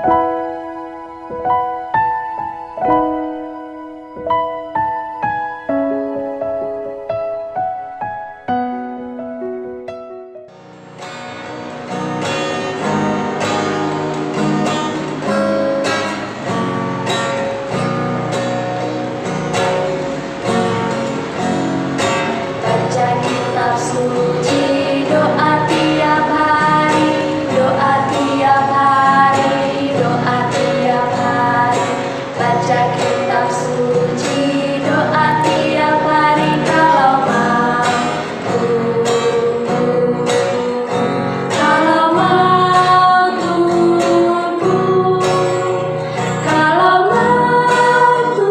Baca kitab suci, doa tiap hari, doa tiap hari, doa tiap hari. Baca kitab suci, doa tiap hari kalau mampu. Kalau mampu, kalau mampu.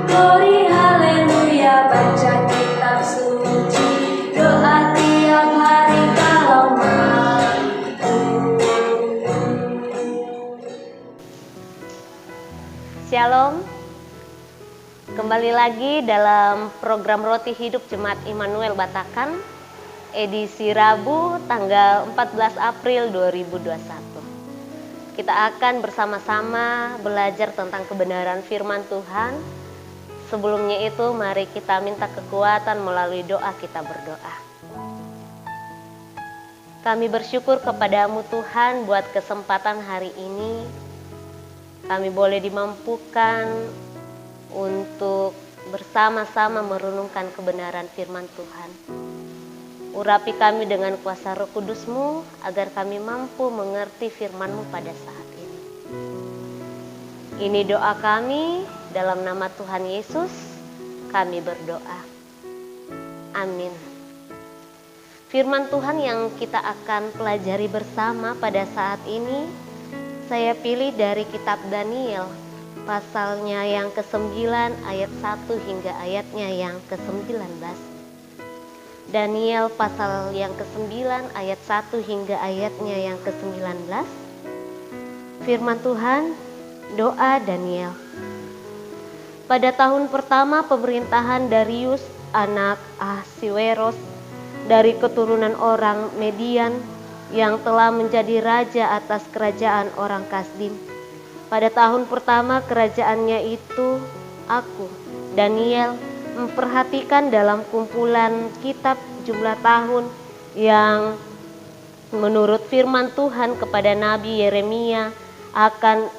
Glory haleluya, baca kitab suci, doa tiap hari kalau mampu. Shalom. Kembali lagi dalam program Roti Hidup Jemaat Immanuel Batakan, edisi Rabu tanggal 14 April 2021. Kita akan bersama-sama belajar tentang kebenaran firman Tuhan. Sebelumnya itu mari kita minta kekuatan melalui doa. Kita berdoa. Kami bersyukur kepadamu Tuhan buat kesempatan hari ini. Kami boleh dimampukan untuk bersama-sama merenungkan kebenaran firman Tuhan. Urapi kami dengan kuasa Roh Kudus-Mu agar kami mampu mengerti firman-Mu pada saat ini. Ini doa kami, dalam nama Tuhan Yesus kami berdoa. Amin. Firman Tuhan yang kita akan pelajari bersama pada saat ini, saya pilih dari kitab Daniel, pasalnya yang ke-9 ayat 1 hingga ayatnya yang ke-19. Daniel pasal yang ke-9 ayat 1 hingga ayatnya yang ke-19. Firman Tuhan, doa Daniel. Pada tahun pertama pemerintahan Darius anak Ahasiweros dari keturunan orang Median yang telah menjadi raja atas kerajaan orang Kasdim. Pada tahun pertama kerajaannya itu, aku, Daniel, memperhatikan dalam kumpulan kitab jumlah tahun yang menurut firman Tuhan kepada Nabi Yeremia akan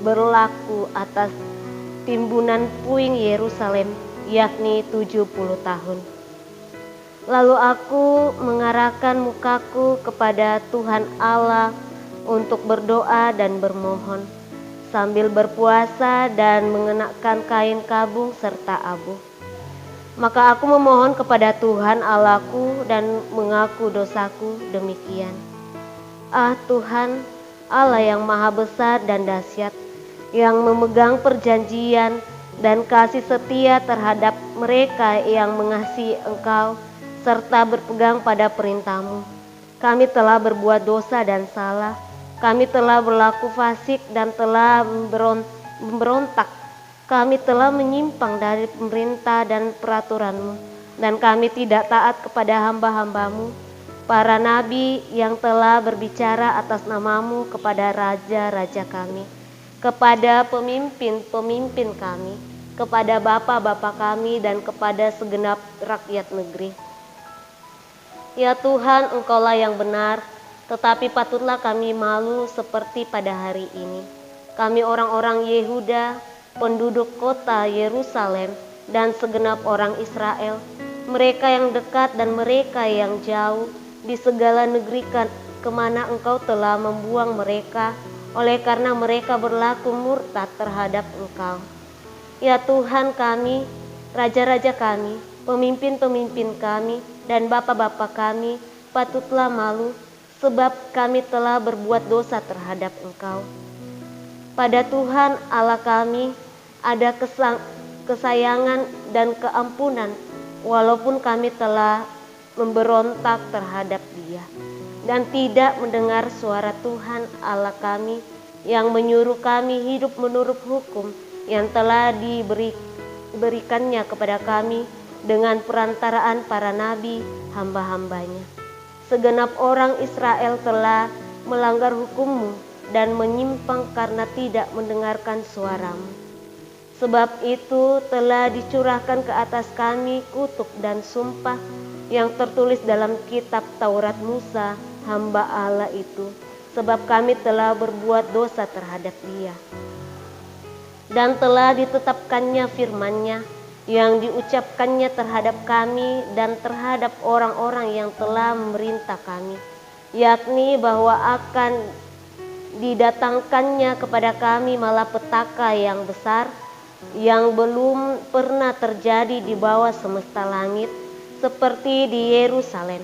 berlaku atas timbunan puing Yerusalem, yakni 70 tahun. Lalu aku mengarahkan mukaku kepada Tuhan Allah untuk berdoa dan bermohon, sambil berpuasa dan mengenakan kain kabung serta abu. Maka aku memohon kepada Tuhan Allahku dan mengaku dosaku demikian. Ah Tuhan, Allah yang maha besar dan dahsyat, yang memegang perjanjian dan kasih setia terhadap mereka yang mengasihi Engkau, serta berpegang pada perintah-Mu. Kami telah berbuat dosa dan salah. Kami telah berlaku fasik dan telah memberontak. Kami telah menyimpang dari pemerintah dan peraturan-Mu. Dan kami tidak taat kepada hamba-hamba-Mu, para nabi yang telah berbicara atas nama-Mu kepada raja-raja kami, kepada pemimpin-pemimpin kami, kepada bapa-bapa kami, dan kepada segenap rakyat negeri. Ya Tuhan, Engkaulah yang benar, tetapi patutlah kami malu seperti pada hari ini. Kami orang-orang Yehuda, penduduk kota Yerusalem, dan segenap orang Israel, mereka yang dekat dan mereka yang jauh, di segala negeri kemana Engkau telah membuang mereka, oleh karena mereka berlaku murtad terhadap Engkau. Ya Tuhan kami, raja-raja kami, pemimpin-pemimpin kami, dan bapa-bapa kami patutlah malu, sebab kami telah berbuat dosa terhadap Engkau. Pada Tuhan Allah kami ada kesayangan dan keampunan, walaupun kami telah memberontak terhadap Dia, dan tidak mendengar suara Tuhan Allah kami yang menyuruh kami hidup menurut hukum yang telah diberikannya kepada kami dengan perantaraan para nabi hamba-hambanya. Segenap orang Israel telah melanggar hukum-Mu dan menyimpang karena tidak mendengarkan suara-Mu. Sebab itu telah dicurahkan ke atas kami kutuk dan sumpah yang tertulis dalam kitab Taurat Musa, hamba Allah itu, sebab kami telah berbuat dosa terhadap Dia. Dan telah ditetapkannya firman-Nya yang diucapkannya terhadap kami dan terhadap orang-orang yang telah memerintah kami, yakni bahwa akan didatangkannya kepada kami malapetaka yang besar yang belum pernah terjadi di bawah semesta langit, seperti di Yerusalem,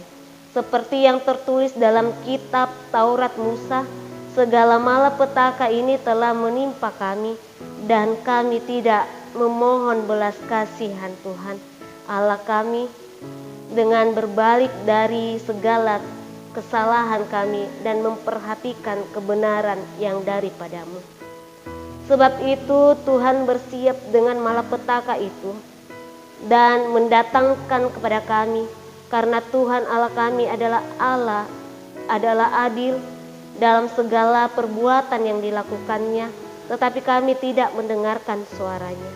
seperti yang tertulis dalam kitab Taurat Musa. Segala malapetaka ini telah menimpa kami, dan kami tidak memohon belas kasihan Tuhan Allah kami dengan berbalik dari segala kesalahan kami dan memperhatikan kebenaran yang daripada-Mu. Sebab itu Tuhan bersiap dengan malapetaka itu dan mendatangkan kepada kami, karena Tuhan Allah kami adalah adil dalam segala perbuatan yang dilakukannya, tetapi kami tidak mendengarkan suaranya.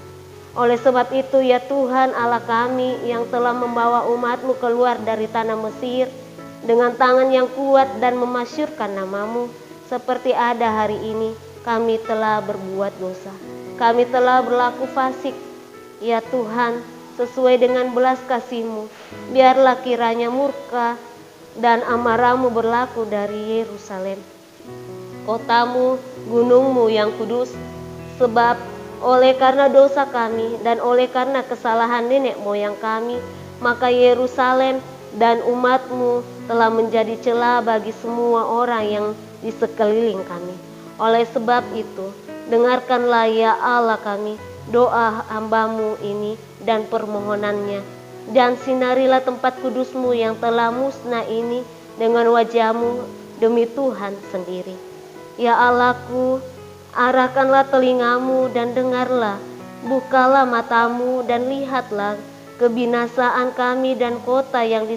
Oleh sebab itu ya Tuhan Allah kami yang telah membawa umat-Mu keluar dari tanah Mesir dengan tangan yang kuat dan memasyurkan nama-Mu, seperti ada hari ini, kami telah berbuat dosa. Kami telah berlaku fasik. Ya Tuhan, sesuai dengan belas kasih-Mu, biarlah kiranya murka dan amarah-Mu berlaku dari Yerusalem, kotamu, gunung-Mu yang kudus. Sebab oleh karena dosa kami dan oleh karena kesalahan nenek moyang kami, maka Yerusalem dan umat-Mu telah menjadi celah bagi semua orang yang di sekeliling kami. Oleh sebab itu, dengarkanlah ya Allah kami doa hamba-Mu ini dan permohonannya, dan sinarilah tempat kudus-Mu yang telah musnah ini dengan wajah-Mu demi Tuhan sendiri. Ya Allahku, arahkanlah telinga-Mu dan dengarlah, bukalah mata-Mu dan lihatlah kebinasaan kami dan kota yang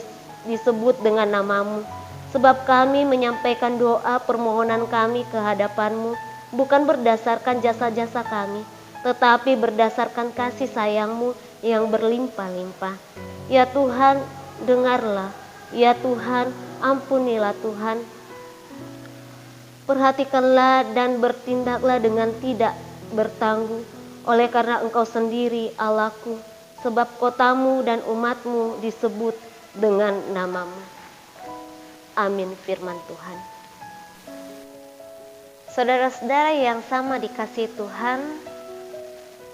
disebut dengan nama-Mu. Sebab kami menyampaikan doa permohonan kami ke hadapan-Mu bukan berdasarkan jasa-jasa kami, tetapi berdasarkan kasih sayang-Mu yang berlimpah-limpah. Ya Tuhan, dengarlah. Ya Tuhan, ampunilah Tuhan. Perhatikanlah dan bertindaklah dengan tidak bertanggung, oleh karena Engkau sendiri Allahku, sebab kotamu dan umat-Mu disebut dengan nama-Mu. Amin firman Tuhan. Saudara-saudara yang sama dikasihi Tuhan,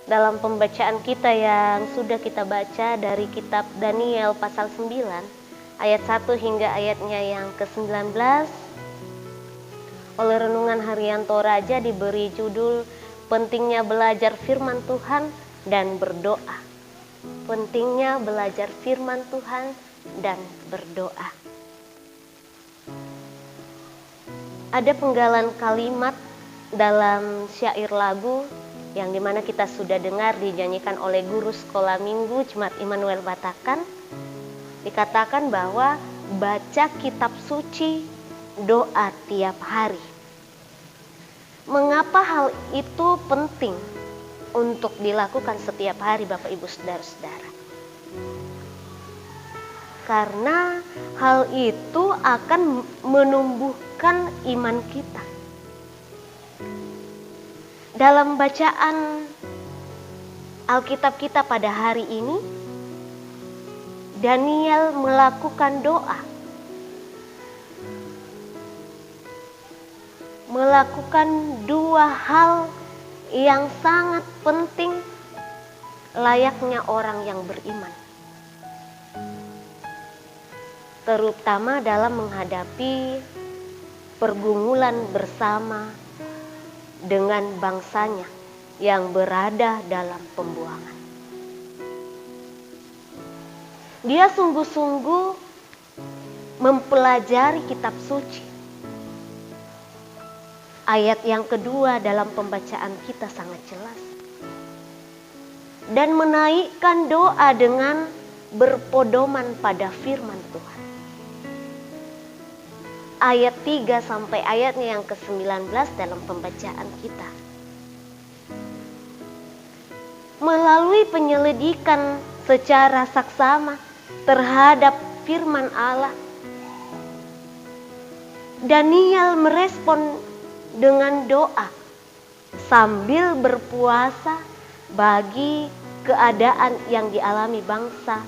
dalam pembacaan kita yang sudah kita baca dari kitab Daniel pasal 9 ayat 1 hingga ayatnya yang ke-19, oleh Renungan Harian Toraja diberi judul Pentingnya Belajar Firman Tuhan dan Berdoa. Pentingnya belajar firman Tuhan dan berdoa. Ada penggalan kalimat dalam syair lagu yang dimana kita sudah dengar dinyanyikan oleh guru sekolah minggu Jemaat Immanuel Batakan. Dikatakan bahwa baca kitab suci, doa tiap hari. Mengapa hal itu penting untuk dilakukan setiap hari Bapak Ibu Saudara-saudara? Karena hal itu akan menumbuhkan iman kita. Dalam bacaan Alkitab kita pada hari ini, Daniel melakukan doa. Melakukan dua hal yang sangat penting layaknya orang yang beriman. Terutama dalam menghadapi pergumulan bersama dengan bangsanya yang berada dalam pembuangan. Dia sungguh-sungguh mempelajari kitab suci. Ayat yang kedua dalam pembacaan kita sangat jelas. Dan menaikkan doa dengan berpedoman pada firman Tuhan. ayat 3 sampai ayatnya yang ke-19 dalam pembacaan kita. Melalui penyelidikan secara saksama terhadap firman Allah, Daniel merespon dengan doa sambil berpuasa bagi keadaan yang dialami bangsa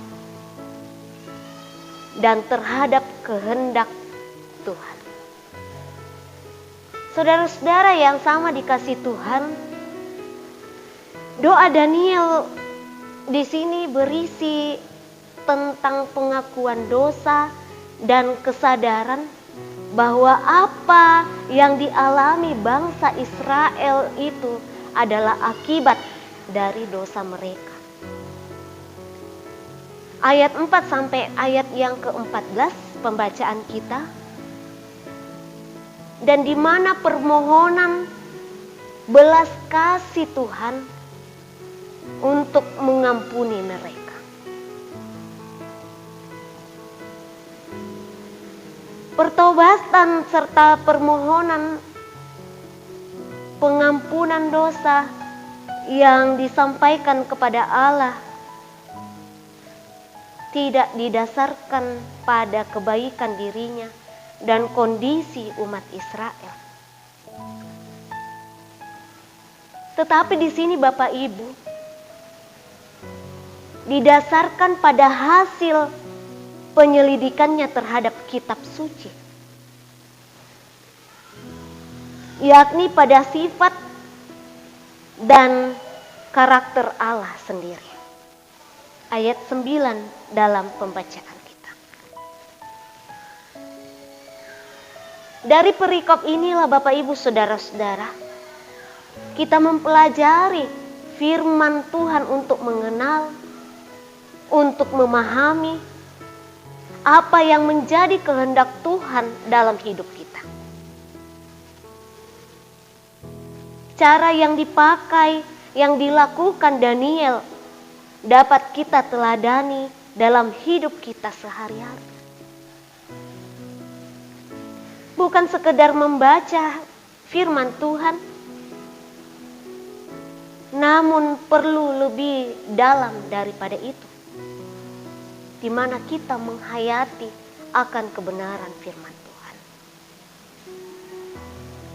dan terhadap kehendak Tuhan. Saudara-saudara yang sama dikasih Tuhan, doa Daniel di sini berisi tentang pengakuan dosa dan kesadaran bahwa apa yang dialami bangsa Israel itu adalah akibat dari dosa mereka. Ayat 4 sampai ayat yang ke-14 pembacaan kita, dan di mana permohonan belas kasih Tuhan untuk mengampuni mereka. Pertobatan serta permohonan pengampunan dosa yang disampaikan kepada Allah tidak didasarkan pada kebaikan dirinya dan kondisi umat Israel. Tetapi di sini Bapak Ibu, didasarkan pada hasil penyelidikannya terhadap kitab suci, yakni pada sifat dan karakter Allah sendiri. Ayat 9 dalam pembacaan kita. Dari perikop inilah Bapak Ibu Saudara-saudara, kita mempelajari firman Tuhan untuk mengenal, untuk memahami apa yang menjadi kehendak Tuhan dalam hidup kita. Cara yang dipakai, yang dilakukan Daniel dapat kita teladani dalam hidup kita sehari-hari. Bukan sekedar membaca firman Tuhan, namun perlu lebih dalam daripada itu, di mana kita menghayati akan kebenaran firman Tuhan.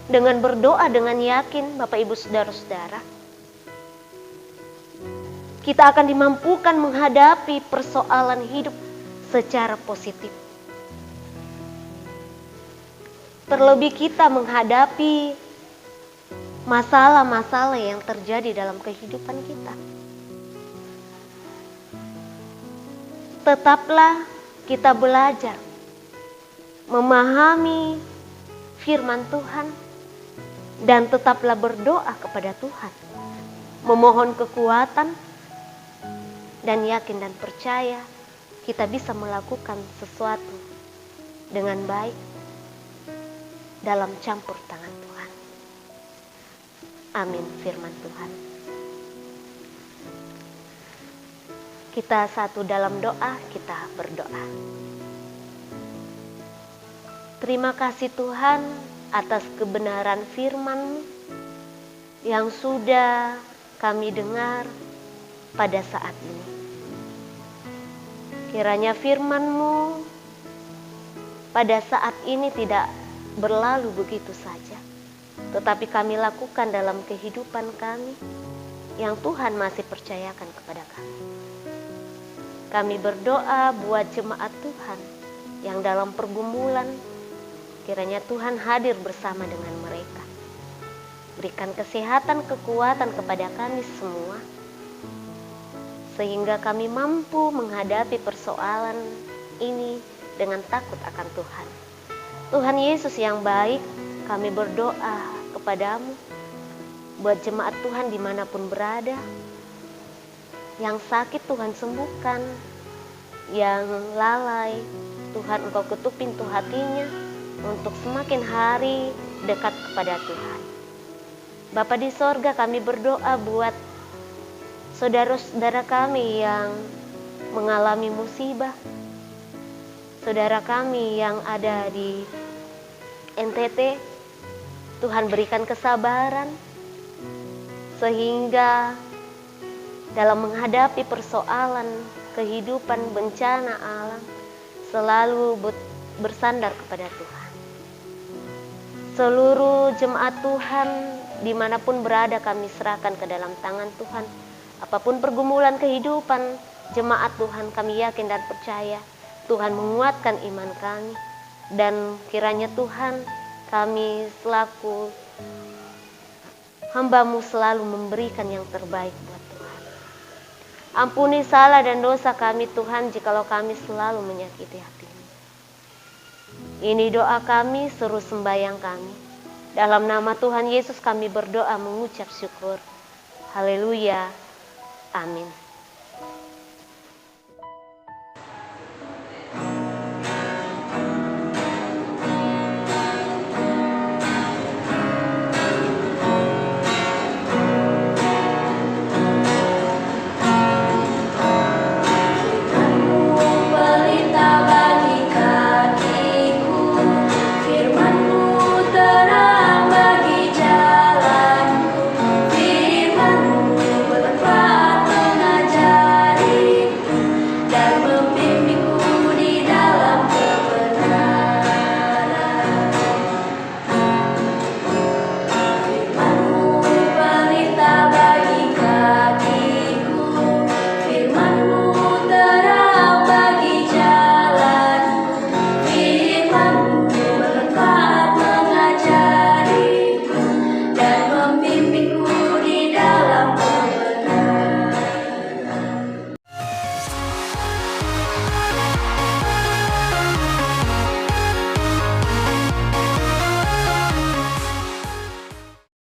Dengan berdoa dengan yakin, Bapak Ibu Saudara-saudara, kita akan dimampukan menghadapi persoalan hidup secara positif. Terlebih kita menghadapi masalah-masalah yang terjadi dalam kehidupan kita. Tetaplah kita belajar memahami firman Tuhan dan tetaplah berdoa kepada Tuhan, memohon kekuatan dan yakin dan percaya kita bisa melakukan sesuatu dengan baik dalam campur tangan Tuhan. Amin firman Tuhan. Kita satu dalam doa, kita berdoa. Terima kasih Tuhan atas kebenaran firman-Mu yang sudah kami dengar pada saat ini. Kiranya firman-Mu pada saat ini tidak berlalu begitu saja, tetapi kami lakukan dalam kehidupan kami yang Tuhan masih percayakan kepada kami. Kami berdoa buat jemaat Tuhan yang dalam pergumulan, kiranya Tuhan hadir bersama dengan mereka. Berikan kesehatan, kekuatan kepada kami semua, sehingga kami mampu menghadapi persoalan ini dengan takut akan Tuhan. Tuhan Yesus yang baik, kami berdoa kepadamu buat jemaat Tuhan dimanapun berada. Yang sakit Tuhan sembuhkan, yang lalai Tuhan Engkau ketuk pintu hatinya untuk semakin hari dekat kepada Tuhan. Bapa di sorga, kami berdoa buat saudara-saudara kami yang mengalami musibah, saudara kami yang ada di NTT, Tuhan berikan kesabaran sehingga dalam menghadapi persoalan kehidupan, bencana alam, selalu bersandar kepada Tuhan. Seluruh jemaat Tuhan dimanapun berada, kami serahkan ke dalam tangan Tuhan. Apapun pergumulan kehidupan jemaat Tuhan, kami yakin dan percaya Tuhan menguatkan iman kami. Dan kiranya Tuhan, kami selaku hamba-Mu selalu memberikan yang terbaik buat Tuhan. Ampuni salah dan dosa kami Tuhan, jikalau kami selalu menyakiti hati-Mu. Ini doa kami, seru sembahyang kami. Dalam nama Tuhan Yesus kami berdoa mengucap syukur. Haleluya. Amin.